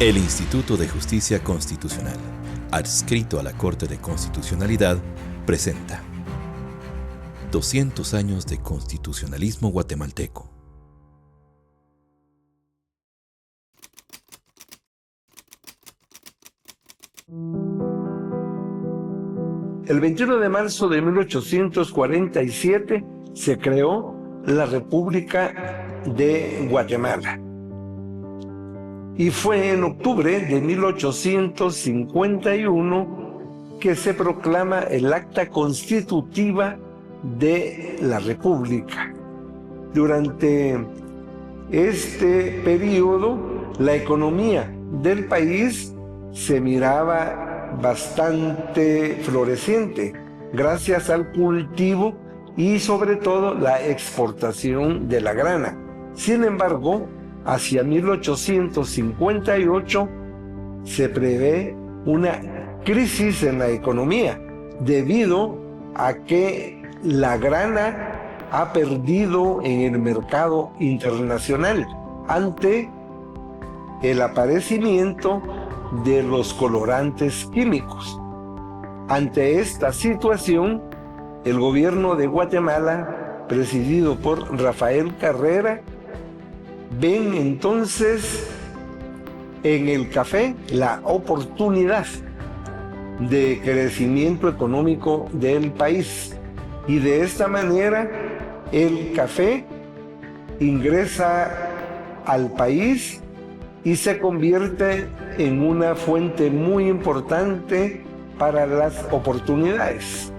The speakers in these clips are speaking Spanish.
El Instituto de Justicia Constitucional, adscrito a la Corte de Constitucionalidad, presenta 200 años de constitucionalismo guatemalteco. El 21 de marzo de 1847 se creó la República de Guatemala. Y fue en octubre de 1851 que se proclama el acta constitutiva de la República. Durante este periodo, la economía del país se miraba bastante floreciente, gracias al cultivo y sobre todo la exportación de la grana. Sin embargo, hacia 1858 se prevé una crisis en la economía debido a que la grana ha perdido en el mercado internacional ante el aparecimiento de los colorantes químicos. Ante esta situación, el gobierno de Guatemala, presidido por Rafael Carrera, ven entonces en el café la oportunidad de crecimiento económico del país, y de esta manera el café ingresa al país y se convierte en una fuente muy importante para las oportunidades.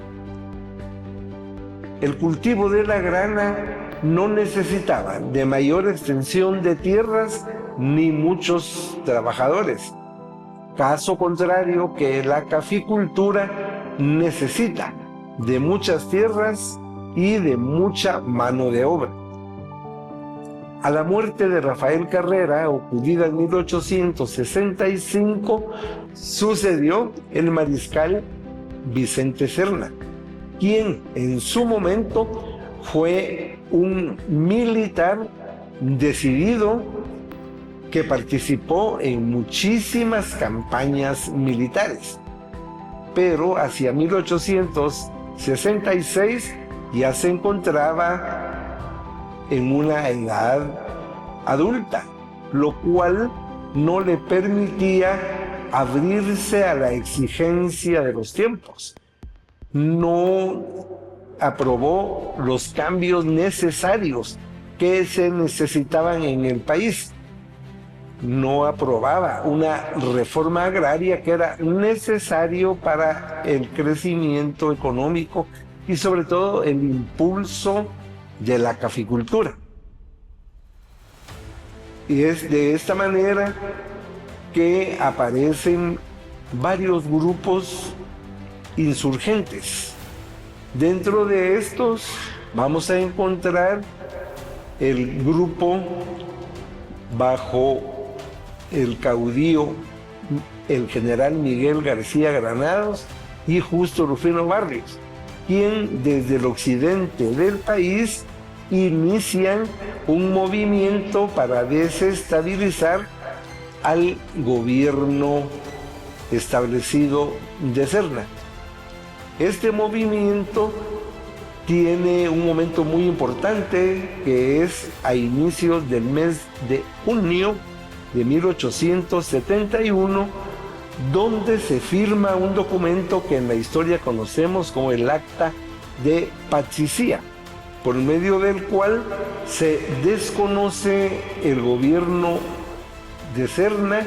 El cultivo de la grana no necesitaba de mayor extensión de tierras ni muchos trabajadores, caso contrario que la caficultura necesita de muchas tierras y de mucha mano de obra. A la muerte de Rafael Carrera, ocurrida en 1865, sucedió el mariscal Vicente Serna, quien en su momento fue un militar decidido que participó en muchísimas campañas militares. Pero hacia 1866 ya se encontraba en una edad adulta, lo cual no le permitía abrirse a la exigencia de los tiempos. No aprobó los cambios necesarios que se necesitaban en el país. No aprobaba una reforma agraria que era necesario para el crecimiento económico y sobre todo el impulso de la caficultura. Y es de esta manera que aparecen varios grupos insurgentes. Dentro de estos vamos a encontrar el grupo bajo el caudillo, el general Miguel García Granados y Justo Rufino Barrios, quien desde el occidente del país inician un movimiento para desestabilizar al gobierno establecido de Serna. Este movimiento tiene un momento muy importante, que es a inicios del mes de junio de 1871, donde se firma un documento que en la historia conocemos como el Acta de Patsicía, por medio del cual se desconoce el gobierno de Serna,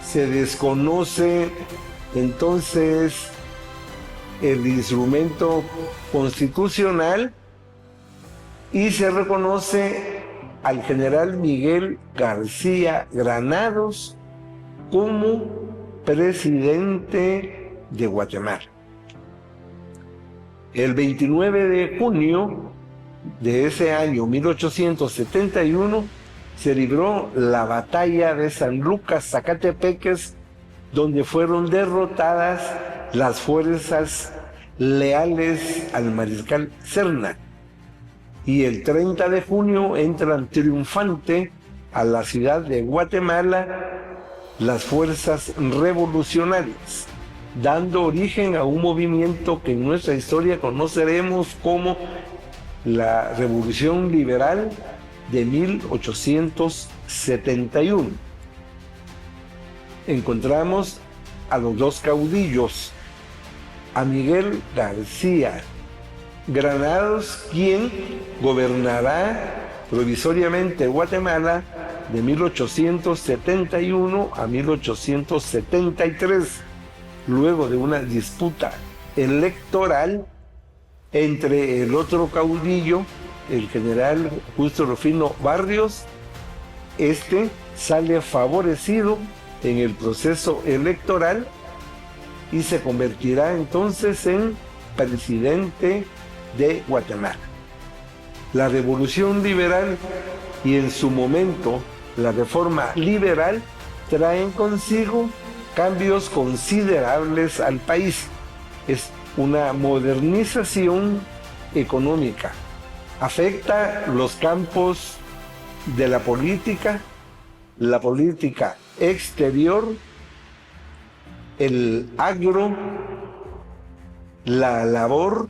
se desconoce entonces el instrumento constitucional y se reconoce al general Miguel García Granados como presidente de Guatemala. El 29 de junio de ese año 1871 se libró la batalla de San Lucas Zacatepeques, donde fueron derrotadas las fuerzas leales al mariscal Serna. Y el 30 de junio entran triunfante a la ciudad de Guatemala las fuerzas revolucionarias, dando origen a un movimiento que en nuestra historia conoceremos como la Revolución Liberal de 1871. Encontramos a los dos caudillos, a Miguel García Granados, quien gobernará provisoriamente Guatemala de 1871 a 1873, luego de una disputa electoral entre el otro caudillo, el general Justo Rufino Barrios. Este sale favorecido en el proceso electoral y se convertirá entonces en presidente de Guatemala. La revolución liberal y en su momento la reforma liberal traen consigo cambios considerables al país. Es una modernización económica. Afecta los campos de la política exterior, el agro, la labor,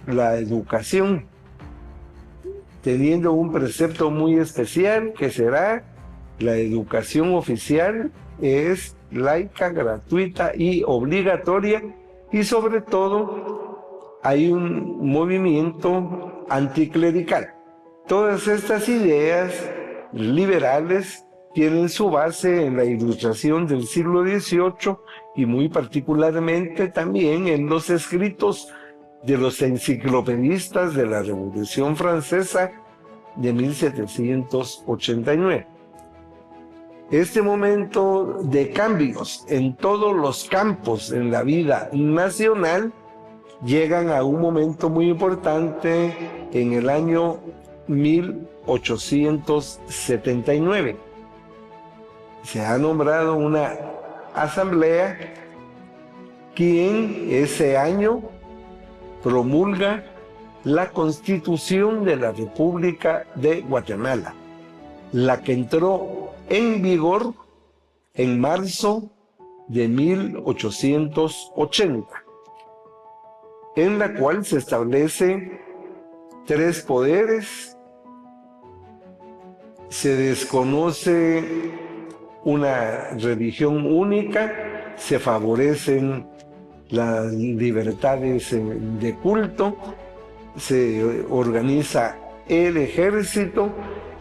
la educación, teniendo un precepto muy especial que será la educación oficial es laica, gratuita y obligatoria, y sobre todo hay un movimiento anticlerical. Todas estas ideas liberales tienen su base en la Ilustración del siglo XVIII y muy particularmente también en los escritos de los enciclopedistas de la Revolución Francesa de 1789. Este momento de cambios en todos los campos en la vida nacional llegan a un momento muy importante en el año 1879. Se ha nombrado una asamblea quien ese año promulga la Constitución de la República de Guatemala, la que entró en vigor en marzo de 1880, en la cual se establece 3 poderes, se desconoce una religión única, se favorecen las libertades de culto, se organiza el ejército,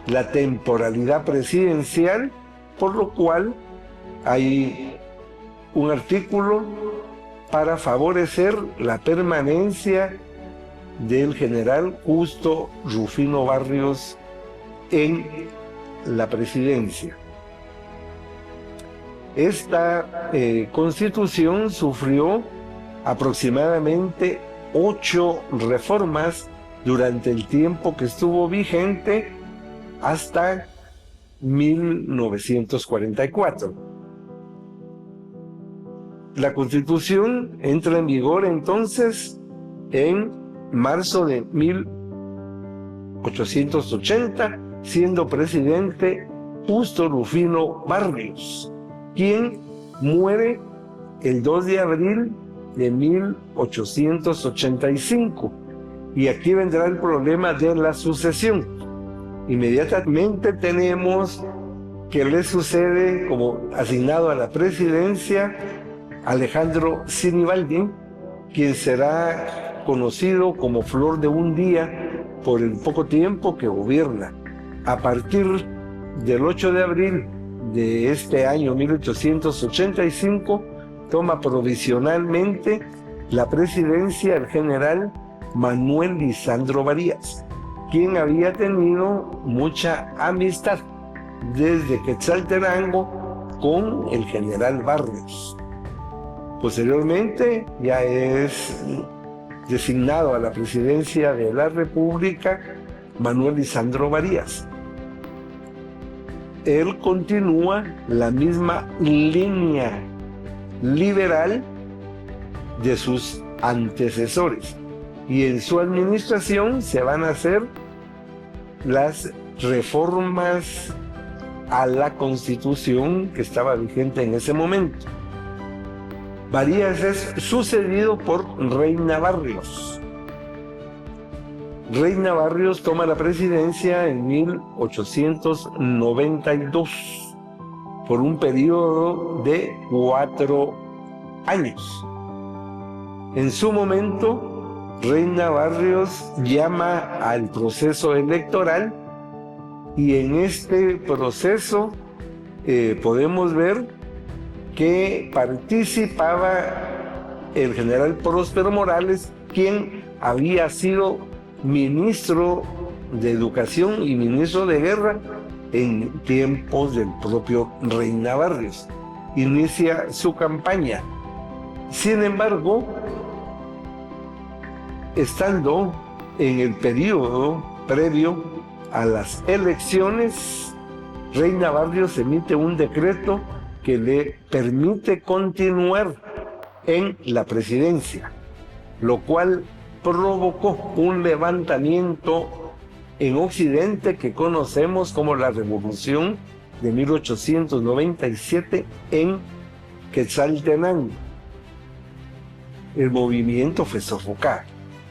la temporalidad presidencial, por lo cual hay un artículo para favorecer la permanencia del general Justo Rufino Barrios en la presidencia. Esta constitución sufrió aproximadamente 8 reformas durante el tiempo que estuvo vigente hasta 1944. La Constitución entra en vigor entonces en marzo de 1880, siendo presidente Justo Rufino Barrios, quien muere el 2 de abril de 1885. Y aquí vendrá el problema de la sucesión. Inmediatamente tenemos que le sucede como asignado a la presidencia Alejandro Sinibaldi, quien será conocido como Flor de un Día por el poco tiempo que gobierna. A partir del 8 de abril de este año 1885, toma provisionalmente la presidencia el general Manuel Lisandro Varías, quien había tenido mucha amistad desde Quetzaltenango con el general Barrios. Posteriormente ya es designado a la presidencia de la República Manuel Lisandro Varías. Él continúa la misma línea liberal de sus antecesores y en su administración se van a hacer las reformas a la Constitución que estaba vigente en ese momento. Varías es sucedido por Reina Barrios. Reina Barrios toma la presidencia en 1892 por un periodo de 4 años. En su momento, Reina Barrios llama al proceso electoral y en este proceso podemos ver que participaba el general Próspero Morales, quien había sido ministro de Educación y ministro de Guerra en tiempos del propio Reina Barrios. Inicia su campaña. Sin embargo, estando en el periodo previo a las elecciones, Reina Barrios emite un decreto que le permite continuar en la presidencia, lo cual provocó un levantamiento en Occidente que conocemos como la Revolución de 1897 en Quetzaltenango. El movimiento fue sofocado.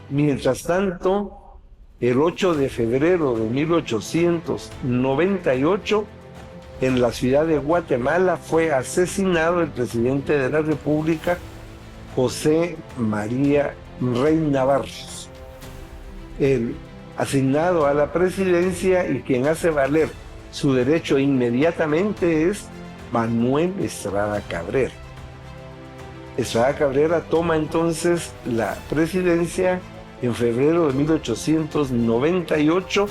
Mientras tanto, el 8 de febrero de 1898, en la ciudad de Guatemala fue asesinado el presidente de la República, José María Reina Barrios. El asignado a la presidencia y quien hace valer su derecho inmediatamente es Manuel Estrada Cabrera. Estrada Cabrera toma entonces la presidencia en febrero de 1898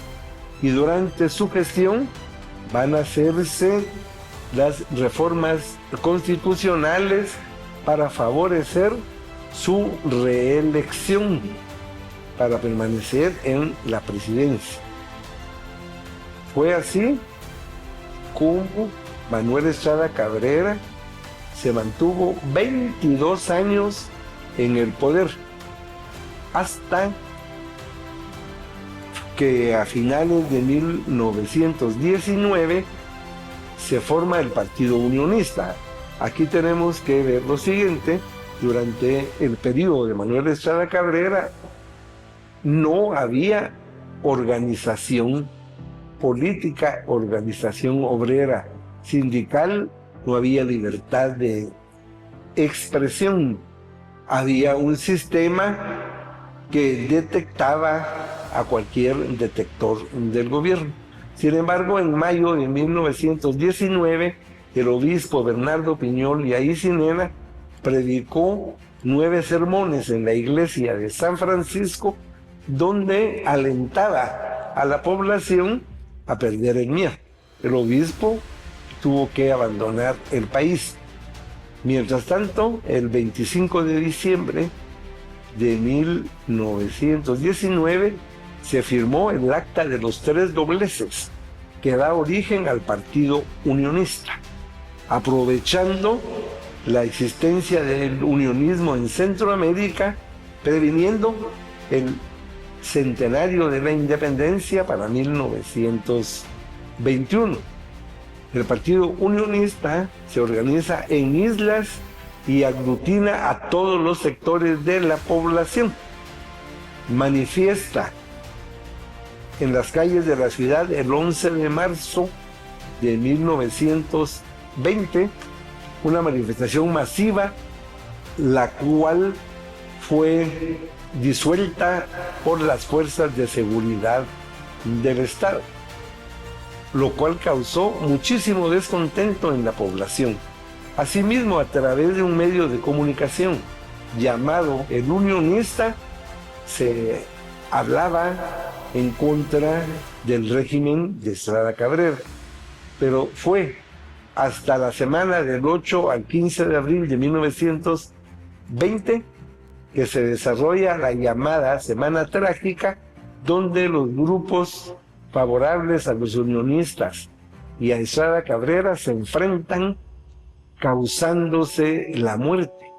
y durante su gestión van a hacerse las reformas constitucionales para favorecer su reelección para permanecer en la presidencia. Fue así como Manuel Estrada Cabrera se mantuvo 22 años en el poder, hasta que a finales de 1919 se forma el Partido Unionista. Aquí tenemos que ver lo siguiente: durante el periodo de Manuel Estrada Cabrera no había organización política, organización obrera, sindical, no había libertad de expresión. Había un sistema que detectaba a cualquier detector del gobierno. Sin embargo, en mayo de 1919, el obispo Bernardo Piñol y Aycinena predicó 9 sermones en la iglesia de San Francisco, donde alentaba a la población a perder el miedo. El obispo tuvo que abandonar el país. Mientras tanto, el 25 de diciembre de 1919 se firmó el Acta de los Tres Dobleces, que da origen al Partido Unionista, aprovechando la existencia del unionismo en Centroamérica, previniendo el centenario de la independencia para 1921. El Partido Unionista se organiza en islas y aglutina a todos los sectores de la población. Manifiesta en las calles de la ciudad el 11 de marzo de 1920 una manifestación masiva, la cual fue disuelta por las fuerzas de seguridad del Estado, lo cual causó muchísimo descontento en la población. Asimismo, a través de un medio de comunicación llamado El Unionista, se hablaba en contra del régimen de Estrada Cabrera. Pero fue hasta la semana del 8 al 15 de abril de 1920 que se desarrolla la llamada Semana Trágica, donde los grupos favorables a los unionistas y a Estrada Cabrera se enfrentan, causándose la muerte,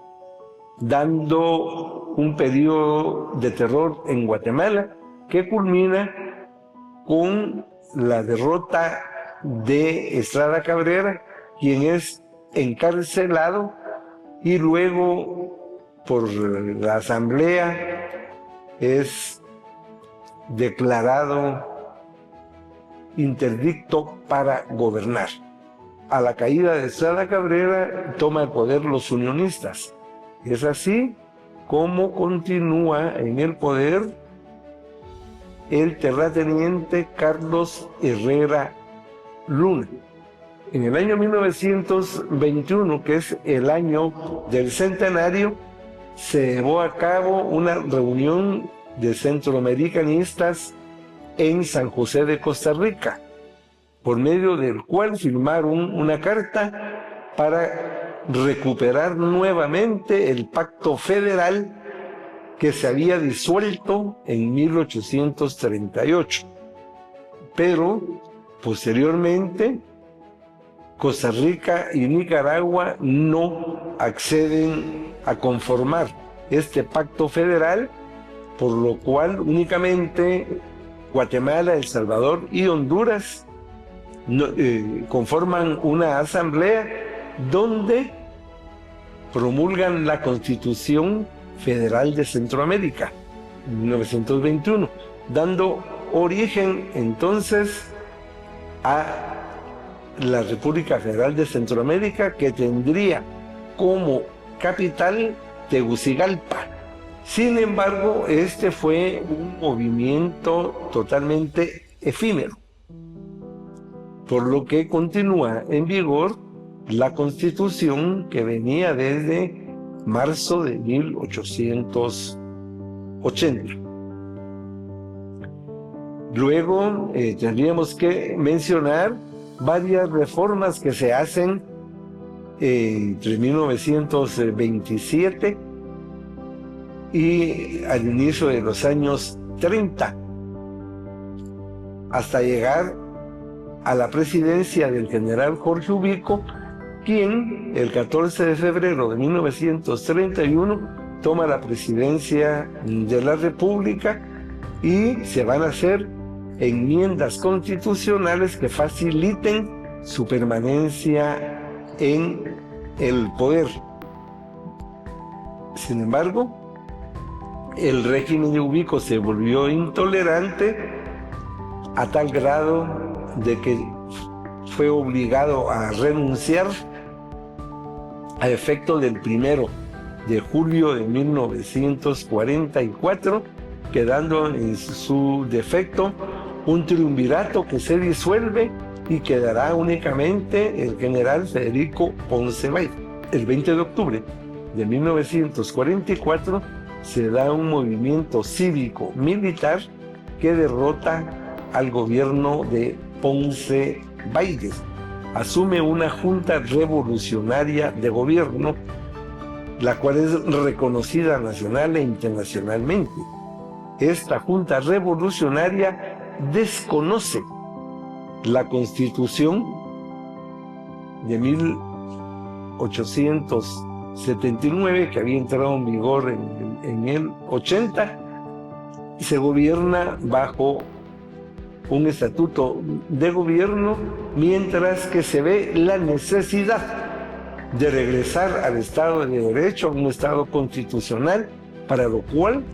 dando un periodo de terror en Guatemala que culmina con la derrota de Estrada Cabrera, quien es encarcelado y luego por la asamblea es declarado interdicto para gobernar. A la caída de Estrada Cabrera toma el poder los unionistas. Es así como continúa en el poder el terrateniente Carlos Herrera Luna. En el año 1921, que es el año del centenario, se llevó a cabo una reunión de centroamericanistas en San José de Costa Rica, por medio del cual firmaron una carta para recuperar nuevamente el pacto federal que se había disuelto en 1838. Pero posteriormente Costa Rica y Nicaragua no acceden a conformar este pacto federal, por lo cual únicamente Guatemala, El Salvador y Honduras conforman una asamblea donde promulgan la Constitución Federal de Centroamérica, 1921, dando origen entonces a la República Federal de Centroamérica, que tendría como capital Tegucigalpa. Sin embargo, este fue un movimiento totalmente efímero, por lo que continúa en vigor la Constitución que venía desde marzo de 1880. Luego tendríamos que mencionar varias reformas que se hacen entre 1927 y al inicio de los años 30, hasta llegar a la presidencia del general Jorge Ubico, quien el 14 de febrero de 1931 toma la presidencia de la República y se van a hacer enmiendas constitucionales que faciliten su permanencia en el poder. Sin embargo, el régimen de Ubico se volvió intolerante a tal grado de que fue obligado a renunciar a efecto del 1 de julio de 1944, quedando en su defecto un triunvirato que se disuelve y quedará únicamente el general Federico Ponce Bay. El 20 de octubre de 1944 se da un movimiento cívico-militar que derrota al gobierno de Ponce Bayles. Asume una junta revolucionaria de gobierno, la cual es reconocida nacional e internacionalmente. Esta junta revolucionaria desconoce la Constitución de 1879, que había entrado en vigor en el 80, y se gobierna bajo un estatuto de gobierno, mientras que se ve la necesidad de regresar al Estado de Derecho, a un Estado constitucional, para lo cual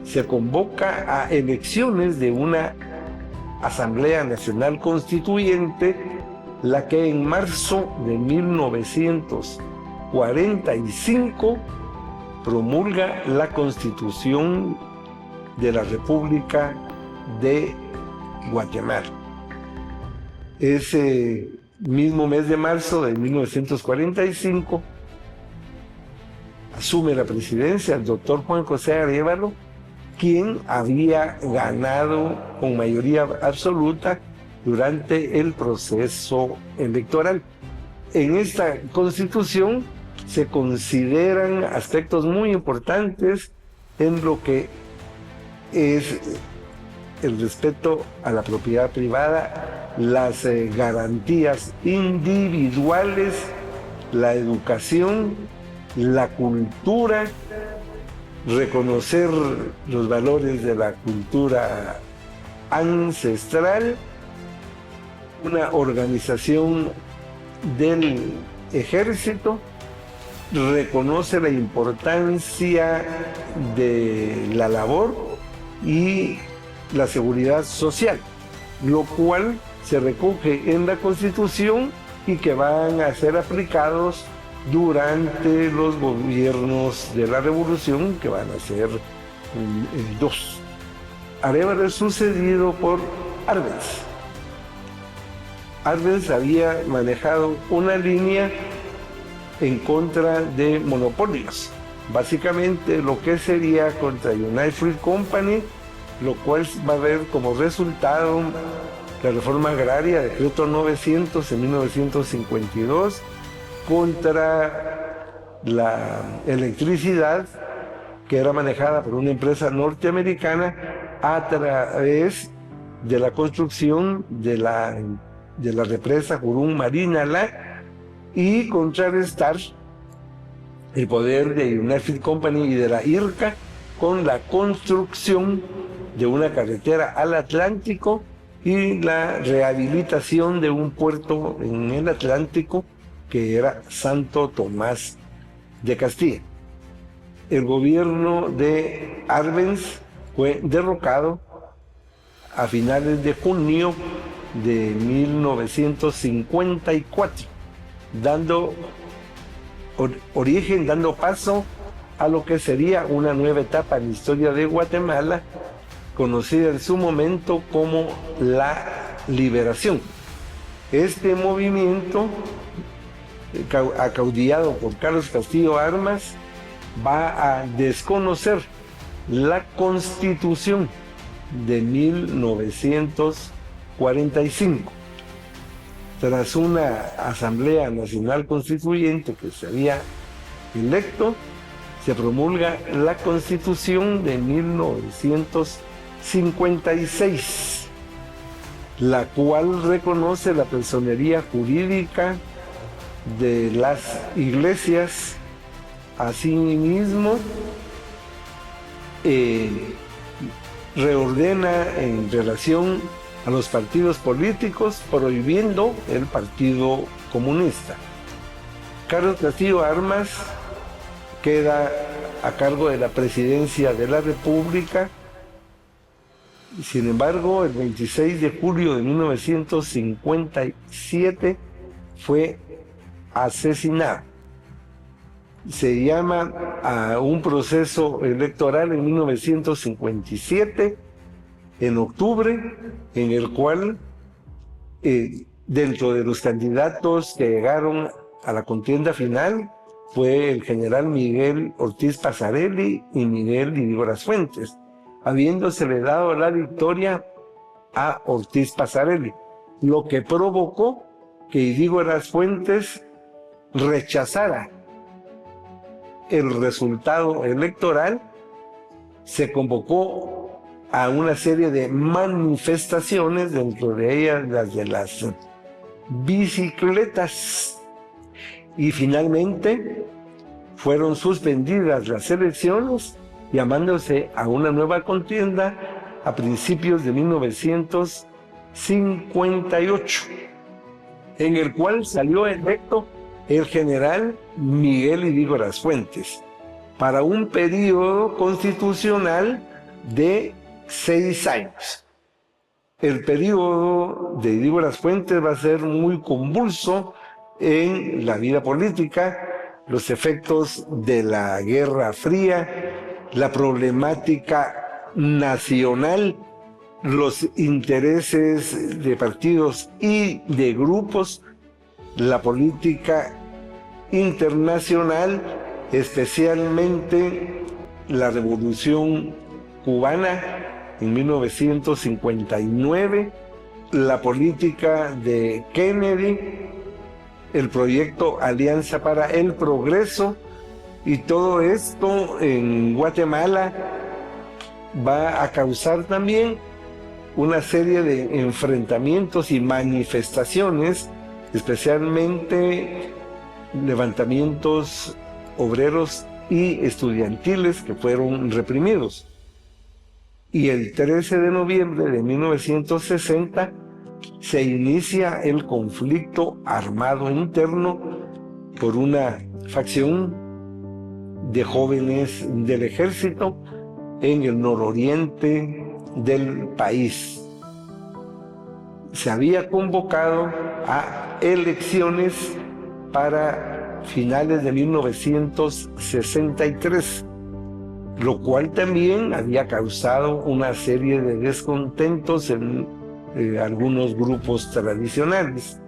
se convoca a elecciones de una Asamblea Nacional Constituyente, la que en marzo de 1945 promulga la Constitución de la República de Guatemala. Ese mismo mes de marzo de 1945 asume la presidencia el doctor Juan José Arévalo, quien había ganado con mayoría absoluta durante el proceso electoral. En esta Constitución se consideran aspectos muy importantes en lo que es el respeto a la propiedad privada, las garantías individuales, la educación, la cultura, reconocer los valores de la cultura ancestral una organización del ejército, reconoce la importancia de la labor y la seguridad social, lo cual se recoge en la Constitución y que van a ser aplicados durante los gobiernos de la Revolución, que van a ser dos. Arévalo es sucedido por Arbenz. Arbenz había manejado una línea en contra de monopolios, básicamente lo que sería contra United Fruit Company, lo cual va a ver como resultado la reforma agraria, decreto 900 en 1952, contra la electricidad que era manejada por una empresa norteamericana a través de la construcción de la represa Jurún Marinalá, y contrarrestar el poder de United Fruit Company y de la IRCA con la construcción de una carretera al Atlántico y la rehabilitación de un puerto en el Atlántico que era Santo Tomás de Castilla. El gobierno de Arbenz fue derrocado a finales de junio de 1954. dando paso a lo que sería una nueva etapa en la historia de Guatemala, conocida en su momento como la Liberación. Este movimiento, acaudillado por Carlos Castillo Armas, va a desconocer la Constitución de 1945. Tras una Asamblea Nacional Constituyente que se había electo, se promulga la Constitución de 1956, la cual reconoce la personería jurídica de las iglesias. Asimismo, reordena en relación a los partidos políticos, prohibiendo el Partido Comunista. Carlos Castillo Armas queda a cargo de la presidencia de la República. Sin embargo, el 26 de julio de 1957 fue asesinado. Se llama a un proceso electoral en 1957, en octubre, en el cual dentro de los candidatos que llegaron a la contienda final fue el general Miguel Ortiz Passarelli y Miguel Idígoras Fuentes, habiéndosele dado la victoria a Ortiz Passarelli, lo que provocó que Idígoras Fuentes rechazara el resultado electoral. Se convocó a una serie de manifestaciones, dentro de ellas las de las bicicletas, y finalmente fueron suspendidas las elecciones, llamándose a una nueva contienda a principios de 1958, en el cual salió electo el general Miguel Idígoras Fuentes para un periodo constitucional de 6 años. El periodo de Idígoras Fuentes va a ser muy convulso en la vida política, los efectos de la Guerra Fría, la problemática nacional, los intereses de partidos y de grupos, la política internacional, especialmente la Revolución Cubana en 1959, la política de Kennedy, el proyecto Alianza para el Progreso, y todo esto en Guatemala va a causar también una serie de enfrentamientos y manifestaciones, especialmente levantamientos obreros y estudiantiles que fueron reprimidos. Y el 13 de noviembre de 1960 se inicia el conflicto armado interno por una facción de jóvenes del ejército en el nororiente del país. Se había convocado a elecciones para finales de 1963, lo cual también había causado una serie de descontentos en algunos grupos tradicionales,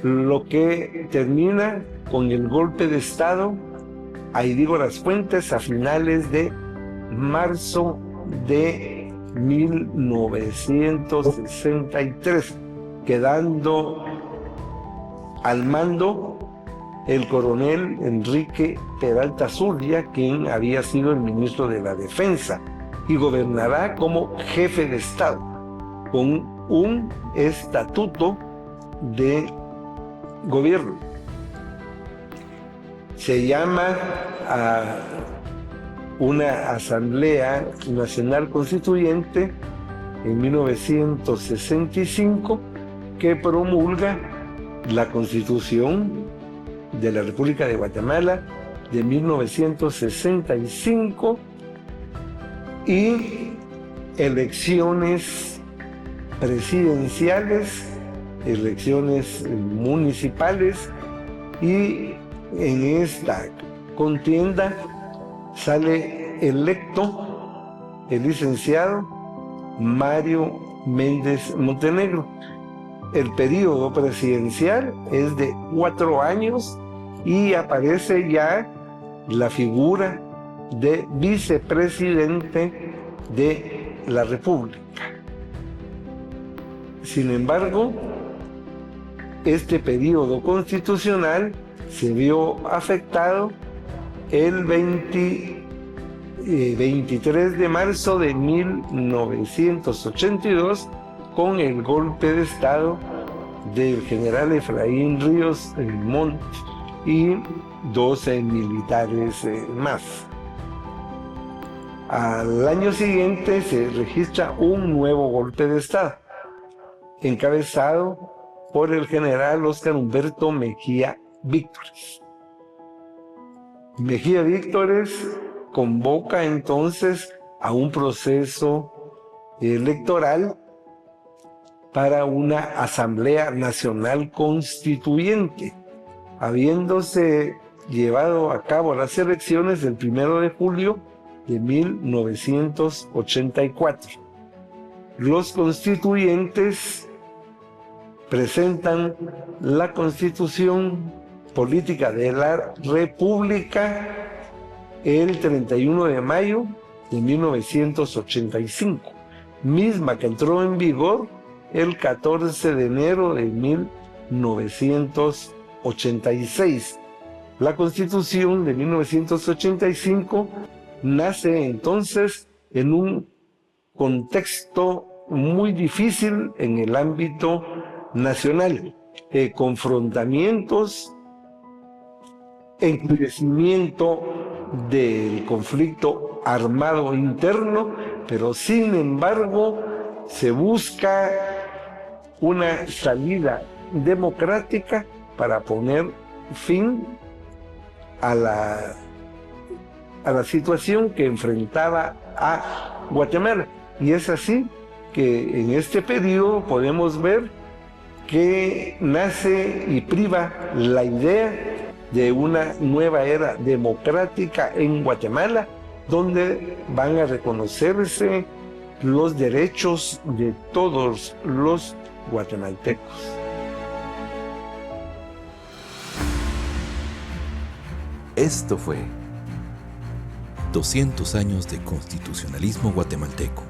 lo que termina con el golpe de Estado, ahí digo las fuentes, a finales de marzo de 1963, quedando al mando el coronel Enrique Peralta Zurria, quien había sido el ministro de la Defensa, y gobernará como jefe de Estado, con un estatuto de gobierno. Se llama a una Asamblea Nacional Constituyente en 1965 que promulga la Constitución de la República de Guatemala de 1965 y elecciones presidenciales, elecciones municipales, y en esta contienda sale electo el licenciado Mario Méndez Montenegro. El periodo presidencial es de 4 años y aparece ya la figura de vicepresidente de la República. Sin embargo, este periodo constitucional se vio afectado el 23 de marzo de 1982 con el golpe de Estado del general Efraín Ríos Montt y 12 militares más. Al año siguiente se registra un nuevo golpe de Estado, encabezado por el general Óscar Humberto Mejía Víctores. Mejía Víctores convoca entonces a un proceso electoral para una Asamblea Nacional Constituyente, habiéndose llevado a cabo las elecciones del 1 de julio de 1984. Los constituyentes presentan la Constitución Política de la República el 31 de mayo de 1985, misma que entró en vigor el 14 de enero de 1986. La Constitución de 1985 nace entonces en un contexto muy difícil en el ámbito nacional, confrontamientos, endurecimiento del conflicto armado interno, pero sin embargo se busca una salida democrática para poner fin a la situación que enfrentaba a Guatemala. Y es así que en este periodo podemos ver que nace y priva la idea de una nueva era democrática en Guatemala, donde van a reconocerse los derechos de todos los guatemaltecos. Esto fue 200 años de constitucionalismo guatemalteco.